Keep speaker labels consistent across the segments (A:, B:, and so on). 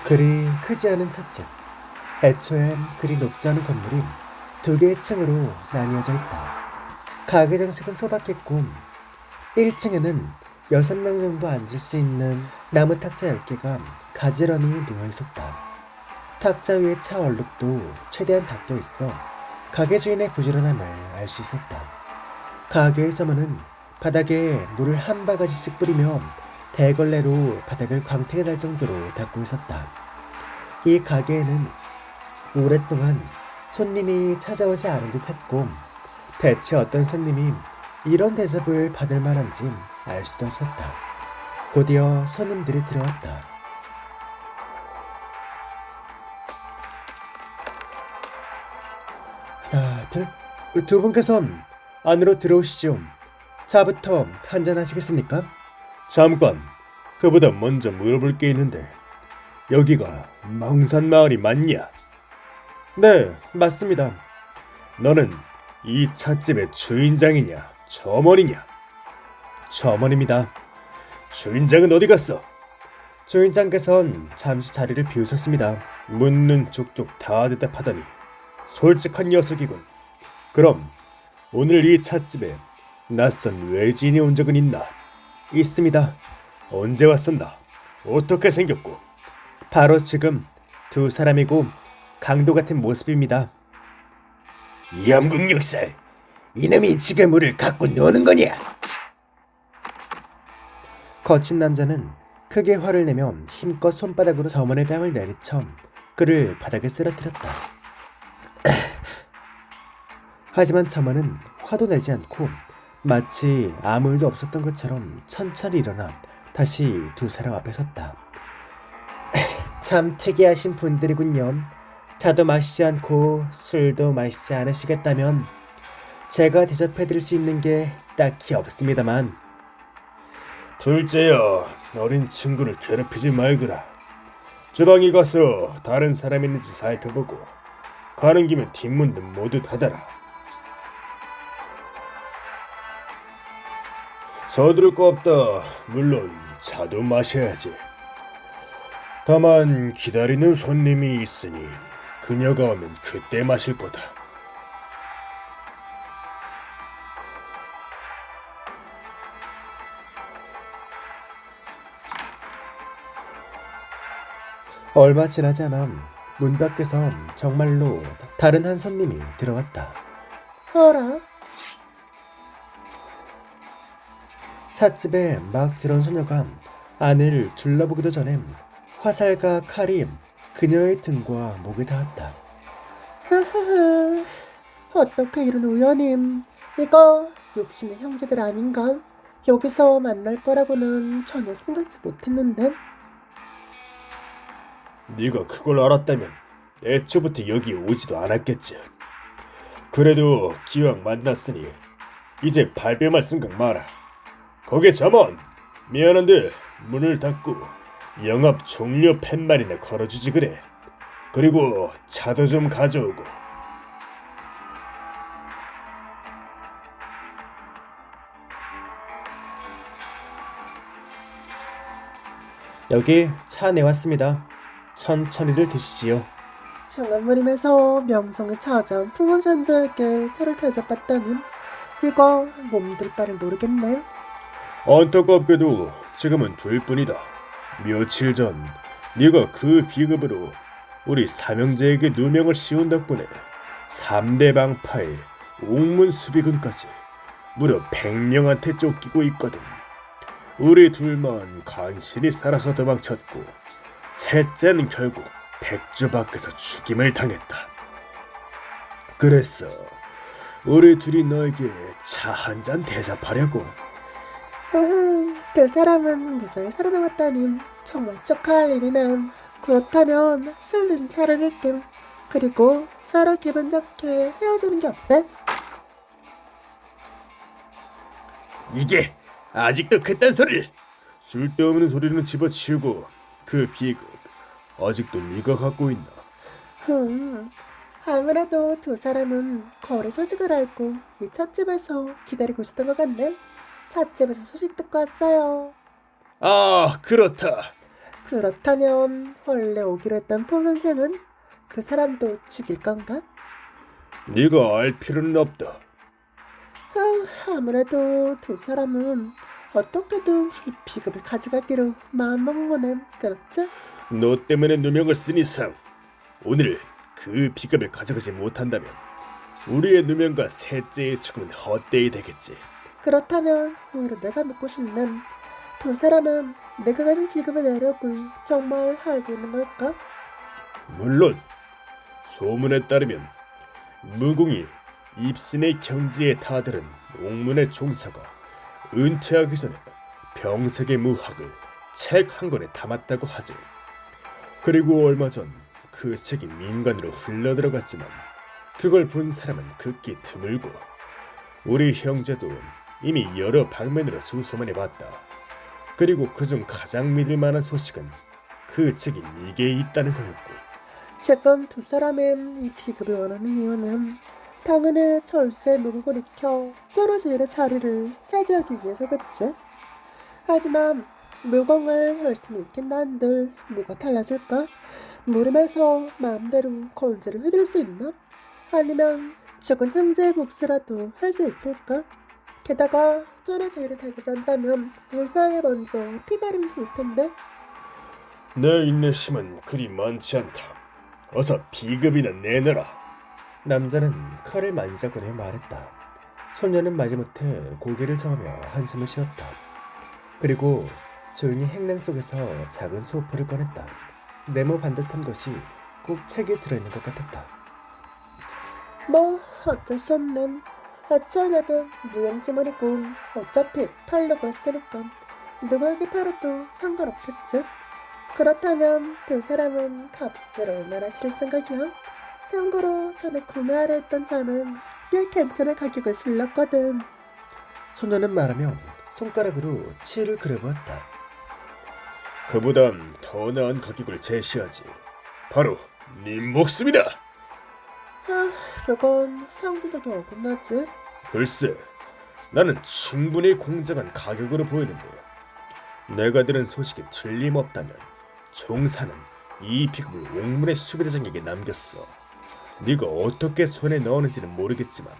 A: 그리 크지 않은 찻집. 애초엔 그리 높지 않은 건물이 두 개의 층으로 나뉘어져 있다. 가게 장식은 소박했고 1층에는 6명 정도 앉을 수 있는 나무 탁자 10개가 가지런히 놓여 있었다. 탁자 위에 차 얼룩도 최대한 닦여 있어 가게 주인의 부지런함을 알 수 있었다. 가게의 점원은 바닥에 물을 한 바가지씩 뿌리며 대걸레로 바닥을 광택이 날 정도로 닦고 있었다. 이 가게에는 오랫동안 손님이 찾아오지 않은 듯 했고 대체 어떤 손님이 이런 대접을 받을 만한지 알 수도 없었다. 곧이어 손님들이 들어왔다. 하나, 둘, 두 분께선 안으로 들어오시죠. 차부터 한잔 하시겠습니까? 잠깐, 그보다 먼저 물어볼 게 있는데 여기가 망산마을이 맞냐? 네, 맞습니다. 너는 이 찻집의 주인장이냐, 점원이냐? 점원입니다. 주인장은 어디 갔어? 주인장께선 잠시 자리를 비우셨습니다. 묻는 족족 다 대답하다니 솔직한 녀석이군. 그럼 오늘 이 찻집에 낯선 외지인이 온 적은 있나? 있습니다. 언제 왔었나? 어떻게 생겼고? 바로 지금 두 사람이고 강도 같은 모습입니다. 영국육살, 이놈이 지금 우릴 갖고 노는 거냐? 거친 남자는 크게 화를 내며 힘껏 손바닥으로 점원의 뺨을 내리쳐 그를 바닥에 쓰러뜨렸다. 하지만 점원은 화도 내지 않고 마치 아무 일도 없었던 것처럼 천천히 일어나 다시 두 사람 앞에 섰다. 참 특이하신 분들이군요. 차도 마시지 않고 술도 마시지 않으시겠다면 제가 대접해드릴 수 있는 게 딱히 없습니다만. 둘째야, 어린 친구를 괴롭히지 말거라. 주방에 가서 다른 사람 있는지 살펴보고 가는 김에 뒷문도 모두 닫아라. 서두를 거 없다. 물론 차도 마셔야지. 다만 기다리는 손님이 있으니 그녀가 오면 그때 마실 거다. 얼마 지나지 않아 문 밖에서 정말로 다른 한 손님이 들어왔다. 어라? 찻집에 막 들어온 소녀가 안을 둘러보기도 전에 화살과 칼이 그녀의 등과 목에 닿았다. 하하하, 어떻게 이런 우연임. 이거 육신의 형제들 아닌가? 여기서 만날 거라고는 전혀 생각지 못했는데. 네가 그걸 알았다면 애초부터 여기 오지도 않았겠지. 그래도 기왕 만났으니 이제 발뺌할 생각 마라. 거기 점원, 미안한데 문을 닫고 영업 종료 팻말이나 걸어주지 그래. 그리고 차도 좀 가져오고. 여기 차 내왔습니다. 천천히들 드시지요. 중간물이면서 명성의 차장 풍광잔들에게 차를 대접받다니 이거 몸둘 바를 모르겠네. 안타깝게도 지금은 둘뿐이다. 며칠 전 네가 그 비급으로 우리 삼형제에게 누명을 씌운 덕분에 3대 방파의 옥문 수비군까지 무려 100명한테 쫓기고 있거든. 우리 둘만 간신히 살아서 도망쳤고 셋째는 결국 백주 밖에서 죽임을 당했다. 그래서 우리 둘이 너에게 차 한 잔 대접하려고. 그 사람은 무사히 살아남았다니 정말 축하할 일이네. 그렇다면 술 좀 차려줄게. 그리고 서로 기분 좋게 헤어지는 게 어때? 이게 아직도 그딴 소리를. 쓸데없는 소리는 집어치우고 그 비급 아직도 네가 갖고 있나? 아무래도 두 사람은 거래 소식을 알고 이 찻집에서 기다리고 있었던 것 같네. 찻집에서 소식 듣고 왔어요. 아, 그렇다. 그렇다면 원래 오기로 했던 포 선생은 그 사람도 죽일 건가?
B: 네가 알 필요는 없다.
A: 아무래도 두 사람은 어떻게든 이 비급을 가져가기로 마음먹은 거네. 그렇지?
B: 너 때문에 누명을 쓴 이상 오늘 그 비겁을 가져가지 못한다면 우리의 누명과 셋째의 죽음은 헛되이 되겠지.
A: 그렇다면 오히려 내가 묻고 싶는 두 사람은 내가 가진 비급의 내력을 정말 알고 있는 걸까?
B: 물론 소문에 따르면 무공이 입신의 경지에 다다른 옥문의 종사가 은퇴하기 전에 병색의 무학을 책 한 권에 담았다고 하지. 그리고 얼마 전 그 책이 민간으로 흘러들어갔지만 그걸 본 사람은 극히 드물고 우리 형제도 이미 여러 방면으로 수소문해 봤다. 그리고 그중 가장 믿을 만한 소식은 그 책이 네게 있다는 거였고.
A: 지금 두 사람은 이 비급을 원하는 이유는 당연히 절세 무국을 익혀 쩌러지일의 자리를 차지하기 위해서겠지. 하지만 무공을 열심히 익힌다 한들 뭐가 달라질까? 물음에서 마음대로 건세를 휘둘 수 있나? 아니면 죽은 형제의 몫이라도 할 수 있을까? 게다가 쩌러지일을 달고자 한다면 일사에 먼저 피바름이 불 텐데.
B: 내 인내심은 그리 많지 않다. 어서 비급이나 내놔라.
A: 남자는 칼을 만지작거리며 말했다. 소녀는 마지못해 고개를 저으며 한숨을 쉬었다. 그리고 조용히 행랑 속에서 작은 소포를 꺼냈다. 네모 반듯한 것이 꼭 책에 들어있는 것 같았다. 뭐 어쩔 수 없는. 어찌하냐든 무용지물이고 어차피 팔려고 했으니까 누구에게 팔아도 상관없겠지. 그렇다면 두 사람은 값을 얼마나 치를 생각이야? 참고로 전에 구매하려 했던 차는 꽤 괜찮은 가격을 불렀거든. 소녀는 말하며 손가락으로 치를 그려보았다.
B: 그보단 더 나은 가격을 제시하지. 바로 네 목숨이다.
A: 그건 상대도 어긋나지.
B: 글쎄, 나는 충분히 공정한 가격으로 보이는데 내가 들은 소식이 틀림없다면 종사는 이 비급을 옥문의 수비대장에게 남겼어. 네가 어떻게 손에 넣었는지는 모르겠지만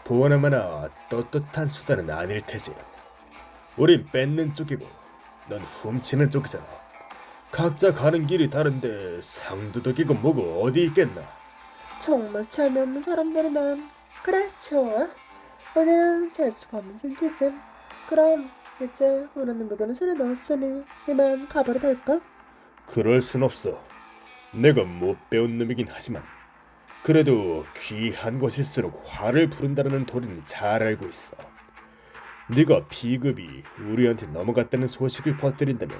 B: 보나마나 떳떳한 수단은 아닐 테지. 우린 뺏는 쪽이고 넌 훔치는 쪽이잖아. 각자 가는 길이 다른데 상도덕이고 뭐고 어디 있겠나.
A: 정말 재미없는 사람들이면 그래 좋아. 오늘은 재수가 없는 센티즘. 그럼 이제 원하는 물건을 손에 넣었으니 이만 가버려 될까?
B: 그럴 순 없어. 내가 못 배운 놈이긴 하지만 그래도 귀한 것일수록 화를 부른다는 도리는 잘 알고 있어. 네가 비급이 우리한테 넘어갔다는 소식을 퍼뜨린다면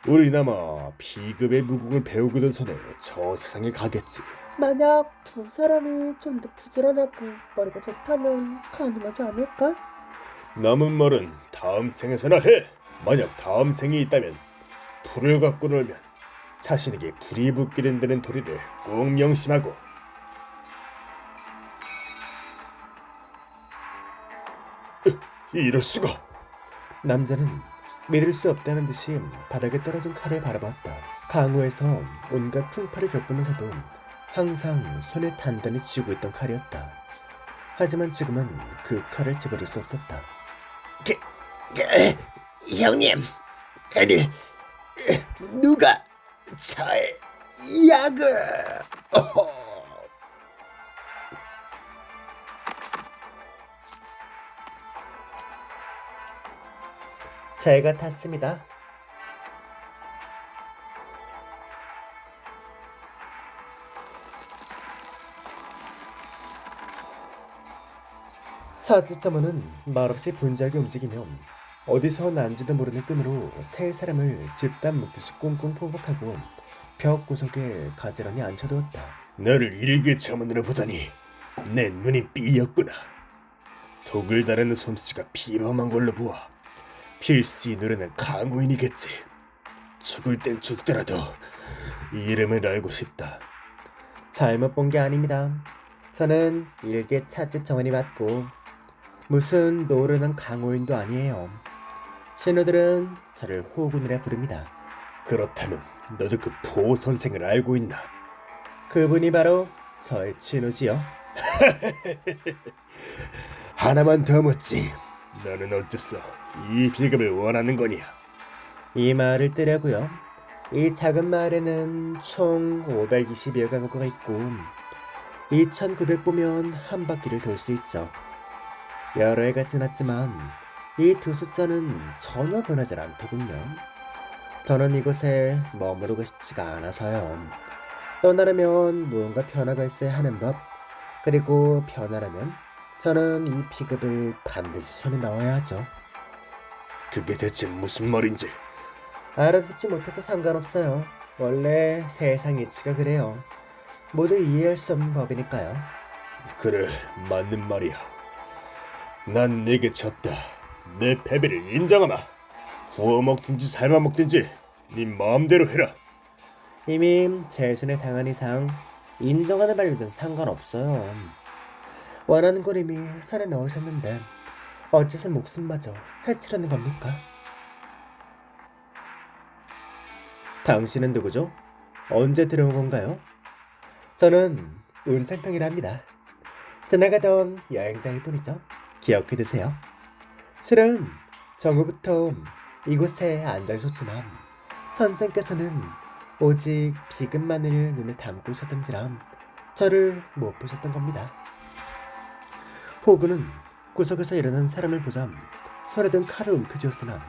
B: 우리나마 비급의 무국을 배우고던 손에 저 세상에 가겠지.
A: 만약 두 사람이 좀 더 부지런하고 머리가 좋다면 가능하지 않을까?
B: 남은 말은 다음 생에서나 해. 만약 다음 생이 있다면 불을 갖고 놀면 자신에게 불이 붙게 된다는 도리를 꼭 명심하고. 이럴 수가.
A: 남자는 믿을 수 없다는 듯이 바닥에 떨어진 칼을 바라봤다. 강호에서 온갖 풍파를 겪으면서도 항상 손에 단단히 쥐고 있던 칼이었다. 하지만 지금은 그 칼을 집어들 수 없었다.
C: 형님, 애들 누가 저의 약을?
A: 제가 탔습니다. 차트점은 말없이 분주하게 움직이며 어디서 난지도 모르는 끈으로 세 사람을 집단 묶듯이 꽁꽁 포박하고 벽 구석에 가지런히 앉혀두었다.
B: 나를 일개차원으로 보다니 내 눈이 삐었구나. 독을 다루는 솜씨가 비범한 걸로 보아 필시 노래는 강호인이겠지. 죽을 땐 죽더라도 이름을 알고 싶다.
A: 잘못 본 게 아닙니다. 저는 일개 차트 정원이 맞고 무슨 노르는 강호인도 아니에요. 신우들은 저를 호군이라 부릅니다.
B: 그렇다면 너도 그 포 선생을 알고 있나?
A: 그분이 바로 저의 친우지요.
C: 하나만 더 묻지.
B: 너는 어째서 이 비급을 원하는 거냐?
A: 이 마을을 뜨려고요. 이 작은 마을에는 총 520여 가구가 있고 2,900보면 한 바퀴를 돌 수 있죠. 여러 해가 지났지만 이 두 숫자는 전혀 변하지 않더군요. 더는 이곳에 머무르고 싶지가 않아서요. 떠나려면 무언가 변화가 있어야 하는 법. 그리고 변화라면 저는 이 비급을 반드시 손에 넣어야 하죠.
B: 그게 대체 무슨 말인지.
A: 알아듣지 못해도 상관없어요. 원래 세상 이치가 그래요. 모두 이해할 수 없는 법이니까요.
B: 그래, 맞는 말이야. 난 네게 졌다. 내 패배를 인정하마. 구워 먹든지 삶아 먹든지 네 마음대로 해라.
A: 이미 제 손에 당한 이상 인정하는 말든 상관없어요. 원하는 걸 이미 손에 넣으셨는데 어째서 목숨마저 해치려는 겁니까? 당신은 누구죠? 언제 들어온 건가요? 저는 운창평이랍니다. 지나가던 여행자일 뿐이죠. 기억해두세요. 실은 정오부터 이곳에 앉아 있었지만 선생께서는 오직 비급만을 눈에 담고 있었던지라 저를 못 보셨던 겁니다. 호구는 구석에서 일어난 사람을 보자 손에 든 칼을 움켜쥐었으나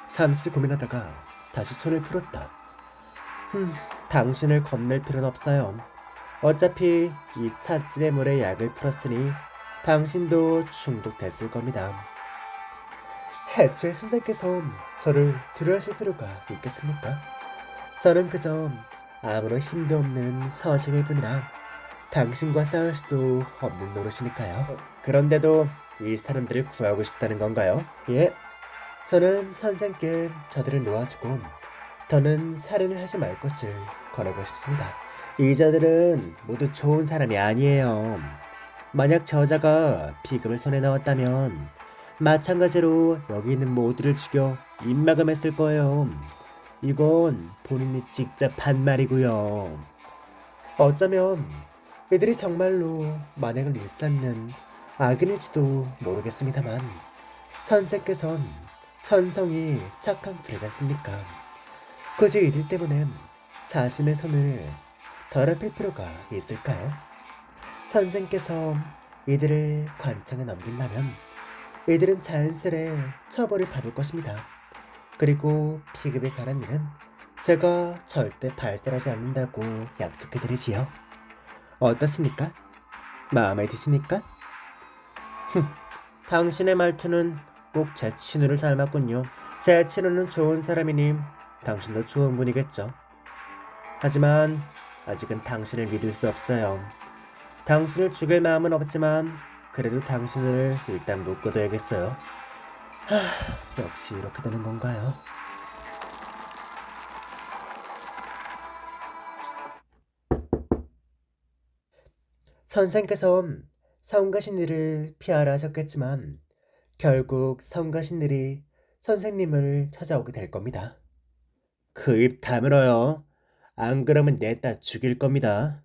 A: 잠시 고민하다가 다시 손을 풀었다. 당신을 겁낼 필요는 없어요. 어차피 이 찻집의 물에 약을 풀었으니 당신도 중독됐을 겁니다. 애초에 선생께서 저를 두려워하실 필요가 있겠습니까? 저는 그저 아무런 힘도 없는 서식일 뿐이라 당신과 싸울 수도 없는 노릇이니까요. 그런데도 이 사람들을 구하고 싶다는 건가요? 예. 저는 선생께 저들을 놓아주고 더는 살인을 하지 말 것을 권하고 싶습니다. 이 자들은 모두 좋은 사람이 아니에요. 만약 저자가 비금을 손에 넣었다면 마찬가지로 여기 있는 모두를 죽여 입막음했을 거예요. 이건 본인이 직접 한 말이고요. 어쩌면 이들이 정말로 만행을 일삼는 악인일지도 모르겠습니다만 선생께선 천성이 착한 분이지 않습니까? 굳이 이들 때문에 자신의 손을 더럽힐 필요가 있을까요? 선생께서 이들을 관청에 넘긴다면 이들은 자연스레 처벌을 받을 것입니다. 그리고 비급에 관한 일은 제가 절대 발설하지 않는다고 약속해드리지요. 어떻습니까? 마음에 드십니까? 당신의 말투는 꼭 제 친우를 닮았군요. 제 친우는 좋은 사람이니 당신도 좋은 분이겠죠. 하지만 아직은 당신을 믿을 수 없어요. 당신을 죽일 마음은 없지만 그래도 당신을 일단 묶어둬야겠어요. 역시 이렇게 되는 건가요? 선생께서 성가신들을 피하라 하셨겠지만 결국 성가신들이 선생님을 찾아오게 될 겁니다. 그 입 다물어요. 안 그러면 냈다 죽일 겁니다.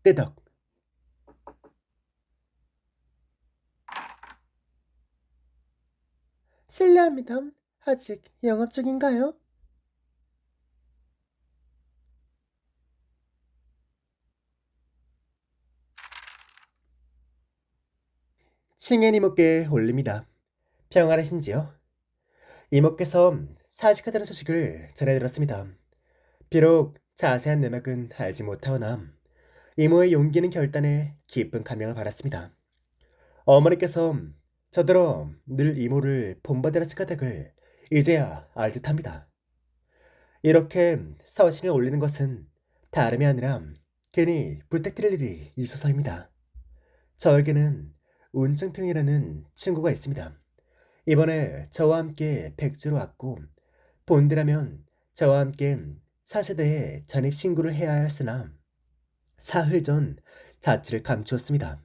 A: 끄덕. 실례합니다. 아직 영업 중인가요? 칭엔 이모께 올립니다. 평안하신지요? 이모께서 사직하다는 소식을 전해 들었습니다. 비록 자세한 내막은 알지 못하오나 이모의 용기는 결단에 깊은 감명을 받았습니다. 어머니께서 저더러 늘 이모를 본받으라 착각을 이제야 알 듯합니다. 이렇게 서신을 올리는 것은 다름이 아니라 괜히 부탁드릴 일이 있어서입니다. 저에게는 운정평이라는 친구가 있습니다. 이번에 저와 함께 백주로 왔고 본디라면 저와 함께 사세대에 전입신고를 해야 했으나 사흘 전 자취를 감추었습니다.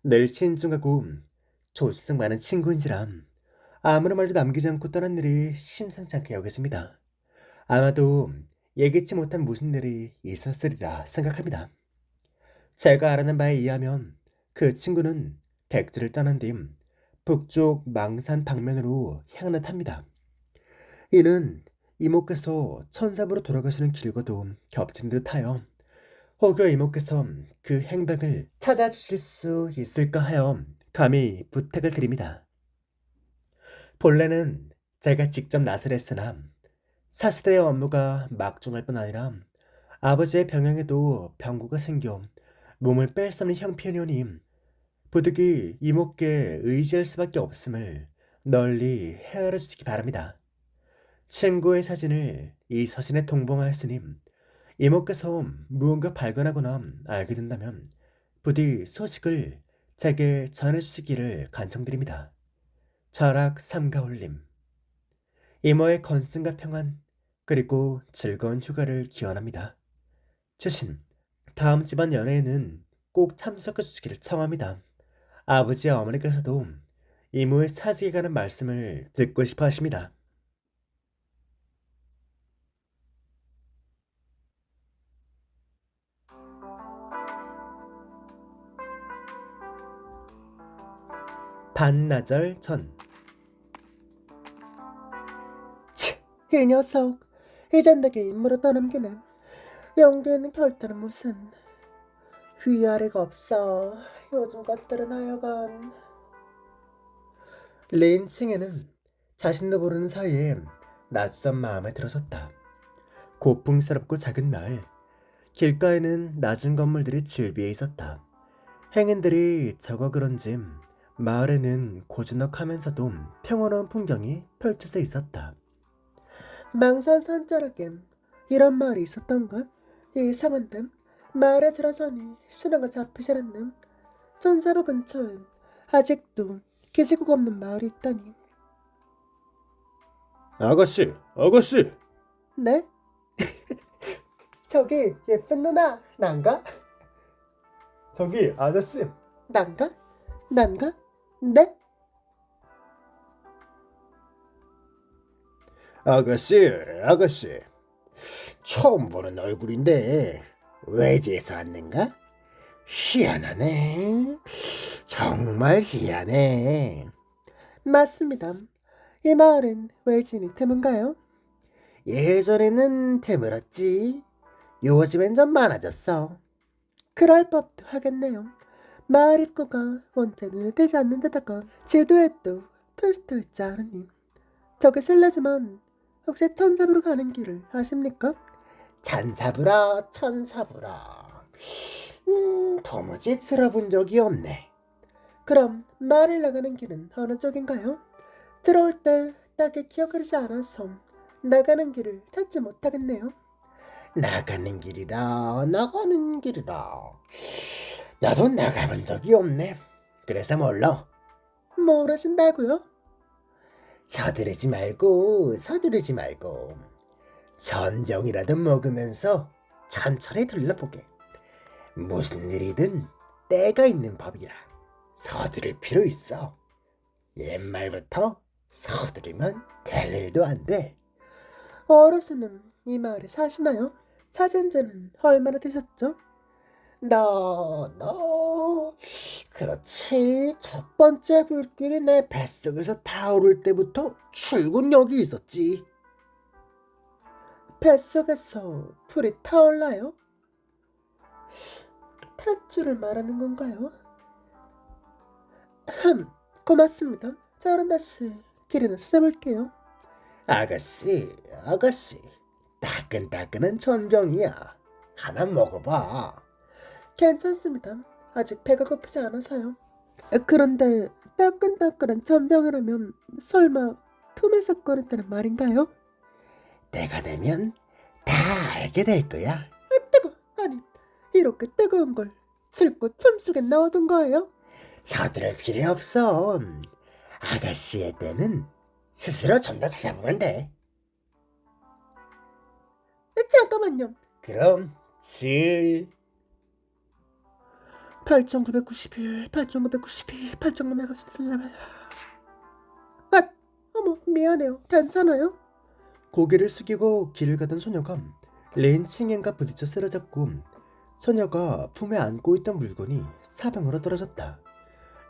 A: 늘 신중하고 조심성 많은 친구인지라 아무런 말도 남기지 않고 떠난 일이 심상치 않게 여겼습니다. 아마도 예기치 못한 무슨 일이 있었으리라 생각합니다. 제가 알아낸 바에 의하면 그 친구는 댁들을 떠난 뒤 북쪽 망산 방면으로 향을 탑니다. 이는 이모께서 천사부로 돌아가시는 길과도 겹치는 듯하여 혹여 이모께서 그 행방을 찾아주실 수 있을까 하여 감히 부탁을 드립니다. 본래는 제가 직접 나설했으나 사시대의 업무가 막중할 뿐 아니라 아버지의 병양에도 병고가 생겨 몸을 뺄 수 없는 형편이오니 부득이 이모께 의지할 수밖에 없음을 널리 헤아려 주시기 바랍니다. 친구의 사진을 이 서신에 동봉하였으니 이모께서 무언가 발견하거나 알게 된다면 부디 소식을 제게 전해주시기를 간청드립니다. 절악 삼가올림. 이모의 건승과 평안 그리고 즐거운 휴가를 기원합니다. 최신 다음 집안 연회에는 꼭 참석해 주시기를 청합니다. 아버지와 어머니께서도 이모의 사직에 관한 말씀을 듣고 싶어 하십니다. 반나절 전. 이 녀석 이젠 내게 임무를 떠넘기네. 연기는 결단은 무슨 위아래가 없어. 요즘 것들은 하여간. 린칭에는 자신도 모르는 사이에 낯선 마음에 들어섰다. 고풍스럽고 작은 마을. 길가에는 낮은 건물들이 질비해 있었다. 행인들이 적어 그런지 마을에는 고즈넉하면서도 평온한 풍경이 펼쳐져 있었다. 망산 산자락에 이런 마을이 있었던가? 이상한데 마을에 들어서니 신호가 잡히지 않는 천사부 근처엔 아직도 기지국 없는 마을이 있다니.
B: 아가씨, 아가씨.
A: 네? 저기 예쁜 누나 난가?
B: 저기 아저씨.
A: 난가? 난가? 네?
C: 아가씨, 아가씨. 처음 보는 얼굴인데 외지에서 왔는가? 희한하네. 정말 희한해.
A: 맞습니다. 이 마을은 외진이 드문가요?
C: 예전에는 드물었지. 요즘엔 좀 많아졌어.
A: 그럴 법도 하겠네요. 마을 입구가 원체 눈에 띄지 않는 데다가 지도에도 표시되어 있지 않으니. 저기 실례지만 혹시 천사부로 가는 길을 아십니까?
C: 찬사부라 천사부라. 도무지 들어본 적이 없네.
A: 그럼 마을을 나가는 길은 어느 쪽인가요? 들어올 때 딱히 기억하지 않아서 나가는 길을 찾지 못하겠네요.
C: 나가는 길이라 나가는 길이라. 나도 나가본 적이 없네. 그래서 몰라.
A: 모르신다고요?
C: 서두르지 말고 전병이라도 먹으면서 천천히 둘러보게. 무슨 일이든 때가 있는 법이라 서두를 필요 있어. 옛말부터 서두르면 될 일도 안 돼.
A: 어르신은 이 마을에 사시나요? 사신 지는 얼마나 되셨죠?
C: 너. 그렇지. 첫 번째 불길이 내 뱃속에서 타오를 때부터 출근력이 있었지.
A: 뱃속에서 불이 타올라요? 탈주를 말하는 건가요? 고맙습니다. 저는 다시 길이나 찾아볼게요.
C: 아가씨. 따끈따끈한 전병이야. 하나 먹어봐.
A: 괜찮습니다. 아직 배가 고프지 않아서요. 그런데 따끈따끈한 전병이라면 설마 품에서 꺼냈다는 말인가요?
C: 때가 되면 다 알게 될 거야.
A: 아니, 이렇게 뜨거운 걸 질껏 품속에 넣어둔 거예요?
C: 서두를 필요 없어. 아가씨의 때는 스스로 좀 더 찾아보면 돼.
A: 잠깐만요.
C: 그럼 질.
A: 8991, 8992, 8991. 아, 어머, 미안해요. 괜찮아요? 고개를 숙이고 길을 가던 소녀가 렌칭엔과 부딪혀 쓰러졌고 소녀가 품에 안고 있던 물건이 사방으로 떨어졌다.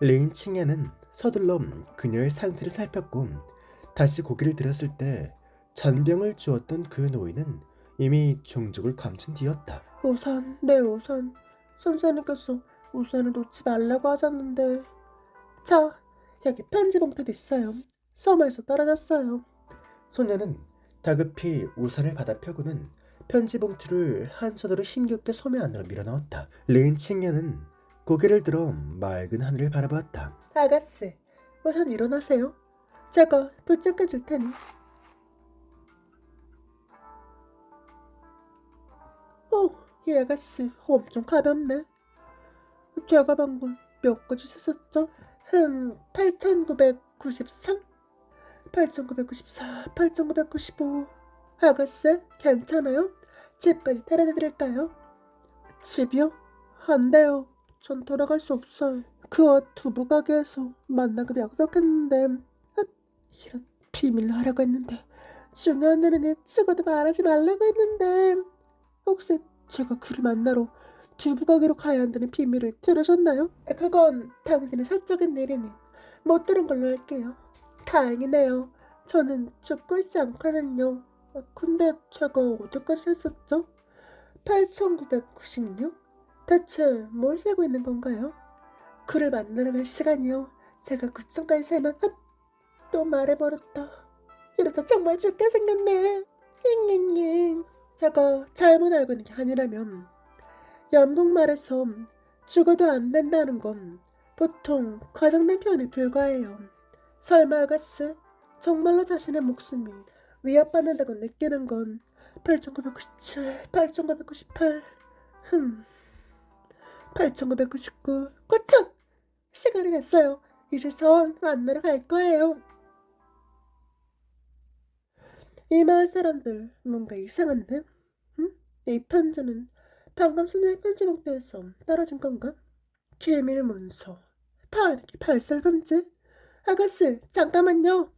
A: 렌칭엔은 서둘러 그녀의 상태를 살폈고 다시 고개를 들었을 때 잔병을 주었던 그 노인은 이미 종족을 감춘 뒤였다. 우산, 내 우산. 선생님께서 우산을 놓지 말라고 하셨는데. 자, 여기 편지 봉투도 있어요. 섬에서 떨어졌어요. 소녀는 다급히 우산을 받아 펴고는 편지 봉투를 한 손으로 힘겹게 소매 안으로 밀어넣었다. 렌칭년은 고개를 들어 맑은 하늘을 바라보았다. 아가씨, 우선 일어나세요. 제가 부축해 줄 테니. 이 아가씨 엄청 가볍네. 제가 방금 몇 가지 셌었죠? 8993? 8994, 8995. 아가씨, 괜찮아요? 집까지 데려다 드릴까요? 집이요? 안 돼요. 전 돌아갈 수 없어요. 그와 두부 가게에서 만나기로 약속했는데, 이런 비밀로 하라고 했는데, 중요한 일이니 죽어도 말하지 말라고 했는데, 혹시 제가 그를 만나러 두부 가게로 가야 한다는 비밀을 들으셨나요? 그건 당신의 사적인 일이니 못 들은 걸로 할게요. 다행이네요. 저는 죽고 있지 않거든요. 근데 제가 어디까지 했었죠? 8996? 대체 뭘 세고 있는 건가요? 그를 만나러 갈 시간이요. 제가 9층까지 세면 또 말해버렸다. 이러다 정말 죽게 생겼네. 잉잉잉. 제가 잘못 알고 있는 게 아니라면 영국말에서 죽어도 안 된다는 건 보통 과장된 표현에 불과해요. 설마 아가씨 정말로 자신의 목숨이 위협받는다고 느끼는 건 8997, 8998, 8999, 9000! 시간이 됐어요. 이제 전 만나러 갈 거예요. 이 마을 사람들 뭔가 이상한데? 이 편지는 방금 소녀의 편지 봉투에서 떨어진 건가? 기밀 문서, 다 이렇게 발설 금지? 아가씨, 잠깐만요.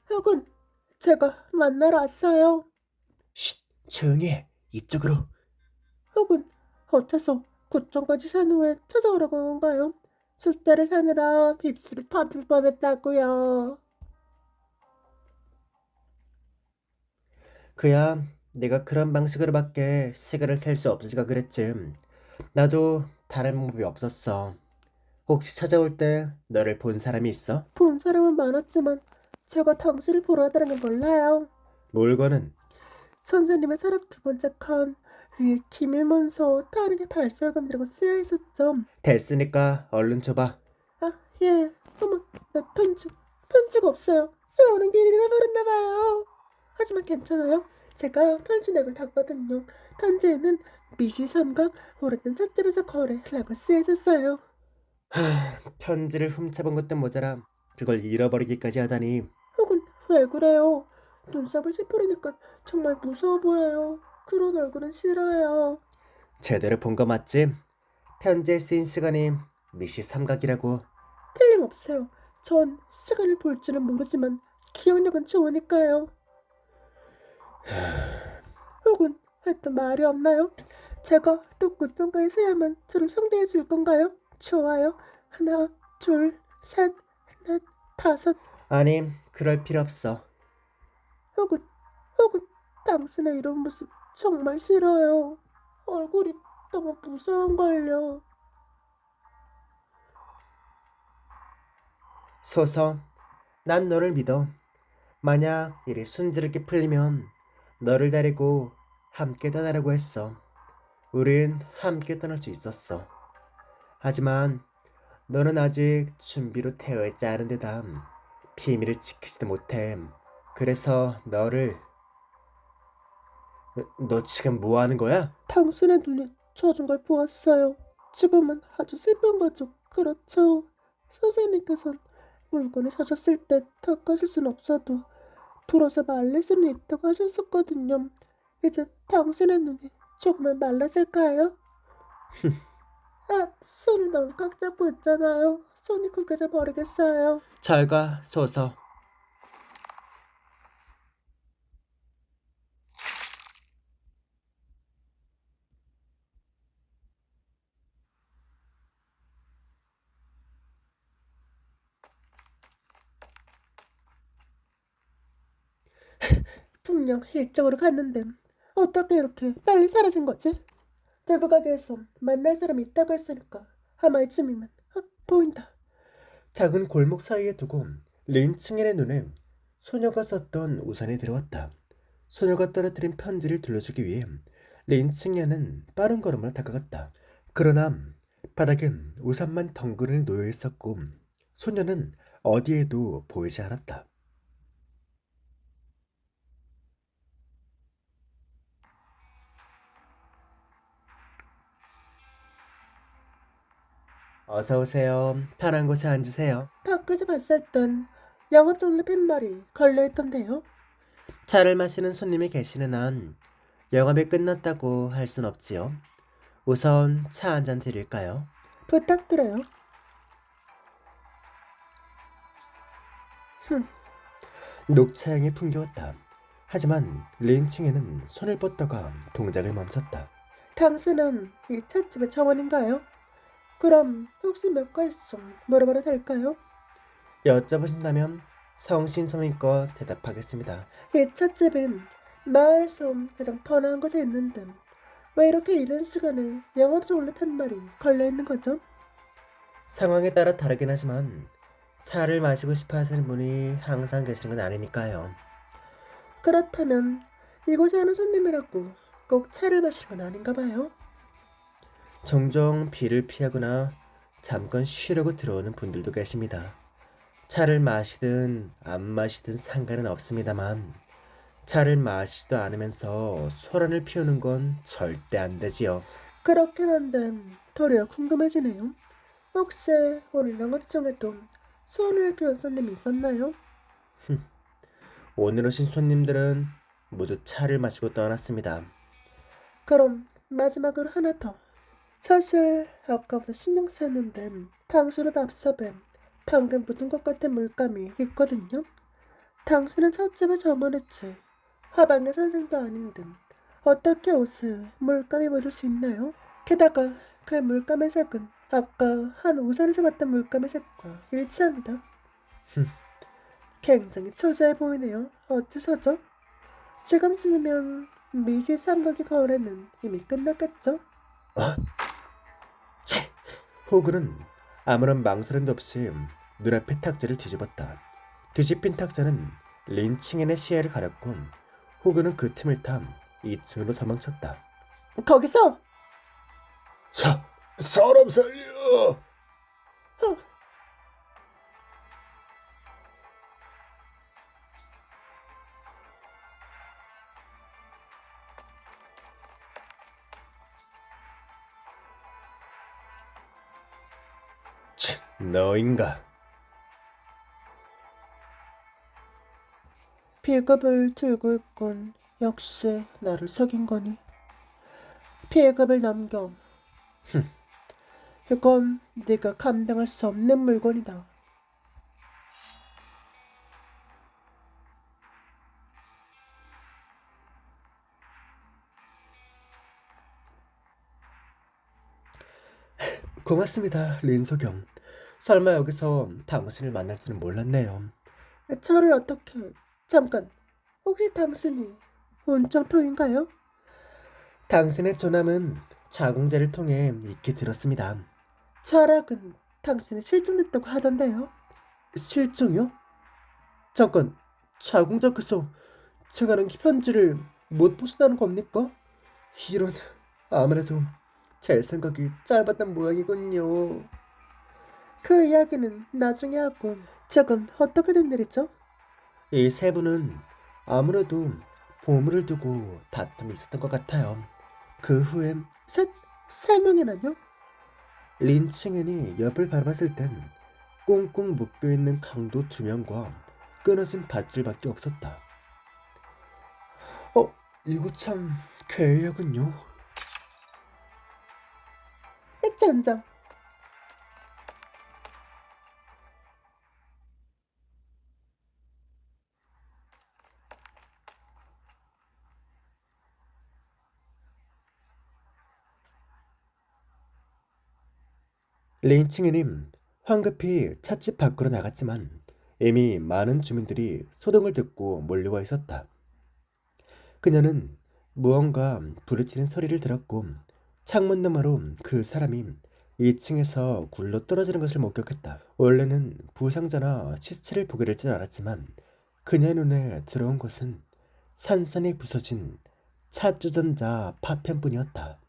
A: 혹은 제가 만나러 왔어요. 쉿, 조용히 해. 이쪽으로. 혹은 어째서 구청까지 산 후에 찾아오라고 한 건가요? 숫자를 사느라 빗줄이 터질 뻔했다고요. 그야 내가 그런 방식으로밖에 시간을 셀 수 없으니까 그랬지. 나도 다른 방법이 없었어. 혹시 찾아올 때 너를 본 사람이 있어? 본 사람은 많았지만 제가 당신을 보러 왔다는 건 몰라요. 물건은? 선생님의 서랍 두 번째 칸 위에 기밀문서 다르게 발설금이라고 쓰여 있었죠. 됐으니까 얼른 줘봐. 예. 어머, 내 편지가 없어요. 오는 길을 잃어버렸나 봐요. 하지만 괜찮아요. 제가 편지 내용을 봤거든요. 편지에는 미시삼각 오래된 찻집에서 거래라고 쓰여 있었어요. 편지를 훔쳐본 것도 모자라 그걸 잃어버리기까지 하다니. 혹은 왜 그래요? 눈썹을 찌푸리니까 정말 무서워 보여요. 그런 얼굴은 싫어요. 제대로 본 거 맞지? 편지에 쓰인 시간이 미시 삼각이라고. 틀림없어요. 전 시간을 볼 줄은 모르지만 기억력은 좋으니까요. 혹은 했던 말이 없나요? 제가 또 구청가에 서야만 저를 상대해 줄 건가요? 좋아요. 하나, 둘, 셋, 넷, 다섯. 아니, 그럴 필요 없어. 혹은 당신의 이런 모습 정말 싫어요. 얼굴이 너무 무서운걸요. 소서, 난 너를 믿어. 만약 일이 순조롭게 풀리면 너를 데리고 함께 떠나려고 했어. 우린 함께 떠날 수 있었어. 하지만 너는 아직 준비로 되어 있지 않은 데다 비밀을 지키지도 못해. 그래서 너 지금 뭐 하는 거야? 당신의 눈에 젖은 걸 보았어요. 지금은 아주 슬픈 거죠. 그렇죠. 선생님께선 물건을 사셨을 때 닦으실 순 없어도 들어서 말릴 수는 있다고 하셨었거든요. 이제 당신의 눈이 조금만 말랐을까요? 아, 손을 너무 꽉 잡고 있잖아요. 손이 굳어져 버리겠어요. 잘가, 소서. 분명 일정으로 갔는데 어떻게 이렇게 빨리 사라진 거지? 대부 가게에서 만날 사람이 있다고 했으니까 아마 이쯤이면 보인다. 작은 골목 사이에 두고 린칭의 눈에 소녀가 썼던 우산이 들어왔다. 소녀가 떨어뜨린 편지를 들려주기 위해 린칭야는 빠른 걸음으로 다가갔다. 그러나 바닥엔 우산만 덩그러니 놓여 있었고 소녀는 어디에도 보이지 않았다. 어서 오세요. 편한 곳에 앉으세요. 밖에서 봤을 땐 영업 종료 팻말이 걸려있던데요. 차를 마시는 손님이 계시는 한 영업이 끝났다고 할 순 없지요. 우선 차 한 잔 드릴까요? 부탁드려요. 녹차향이 풍겨왔다. 하지만 린칭에는 손을 뻗다가 동작을 멈췄다. 당신은 이 찻집의 점원인가요? 그럼 혹시 몇 가지 좀 물어봐도 될까요? 여쭤보신다면 성심성의껏 대답하겠습니다. 이 찻집은 마을에서 가장 번화한 곳에 있는데 왜 이렇게 이른 시간에 영업 종료 팻말이 걸려있는 거죠? 상황에 따라 다르긴 하지만 차를 마시고 싶어 하시는 분이 항상 계시는 건 아니니까요. 그렇다면 이곳에 오는 손님이라고 꼭 차를 마시는 건 아닌가 봐요. 종종 비를 피하거나 잠깐 쉬려고 들어오는 분들도 계십니다. 차를 마시든 안 마시든 상관은 없습니다만 차를 마시지도 않으면서 소란을 피우는 건 절대 안 되지요. 그렇긴 한데 도리어 궁금해지네요. 혹시 오늘 영업 중에도 소원을 피운 손님이 있었나요? 오늘 오신 손님들은 모두 차를 마시고 떠났습니다. 그럼 마지막으로 하나 더. 사실 아까부터 신경 쓰였는데 당신의 밥삽에 방금 묻은 것 같은 물감이 있거든요. 당신은 찻집의 점원했지. 화방의 선생도 아닌 듯 어떻게 옷에 물감이 묻을 수 있나요? 게다가 그 물감의 색은 아까 한 우산에서 봤던 물감의 색과 일치합니다. 굉장히 초조해 보이네요. 어째서죠? 지금쯤이면 미시 삼각의 거래는 이미 끝났겠죠? 호그는 아무런 망설임도 없이 눈앞의 탁자를 뒤집었다. 뒤집힌 탁자는 린칭엔의 시야를 가렸고 호그는 그 틈을 타 2층으로 도망쳤다. 거기서!
B: 사람 살려! 너인가?
A: 비겁을 들고 있군. 역시 나를 속인 거니. 비겁을 넘겨. 이건 네가 감당할 수 없는 물건이다. 고맙습니다, 린소경. 설마 여기서 당신을 만날 줄은 몰랐네요. 저를 어떻게... 잠깐, 혹시 당신이 운정표인가요? 당신의 조남은 자궁제를 통해 익히 들었습니다. 철학은 당신이 실종됐다고 하던데요. 실종이요? 잠깐, 자궁자께서 제가 낸 편지를 못 보신다는 겁니까? 이런, 아무래도 제 생각이 짧았던 모양이군요. 그 이야기는 나중에 하고 지금 어떻게 된 일이죠? 이 세 분은 아무래도 보물을 두고 다툼이 있었던 것 같아요. 그 후엔 세 명이나요? 린칭은이 옆을 바라봤을 땐 꽁꽁 묶여있는 강도 2명과 끊어진 밧줄밖에 없었다. 이거 참 괴이하군요.
C: 짠짠.
A: 린칭이님 황급히 찻집 밖으로 나갔지만 이미 많은 주민들이 소동을 듣고 몰려와 있었다. 그녀는 무언가 부르짖는 소리를 들었고 창문 너머로 그 사람이 2층에서 굴러 떨어지는 것을 목격했다. 원래는 부상자나 시체를 보게 될 줄 알았지만 그녀의 눈에 들어온 것은 산산이 부서진 차주전자 파편뿐이었다.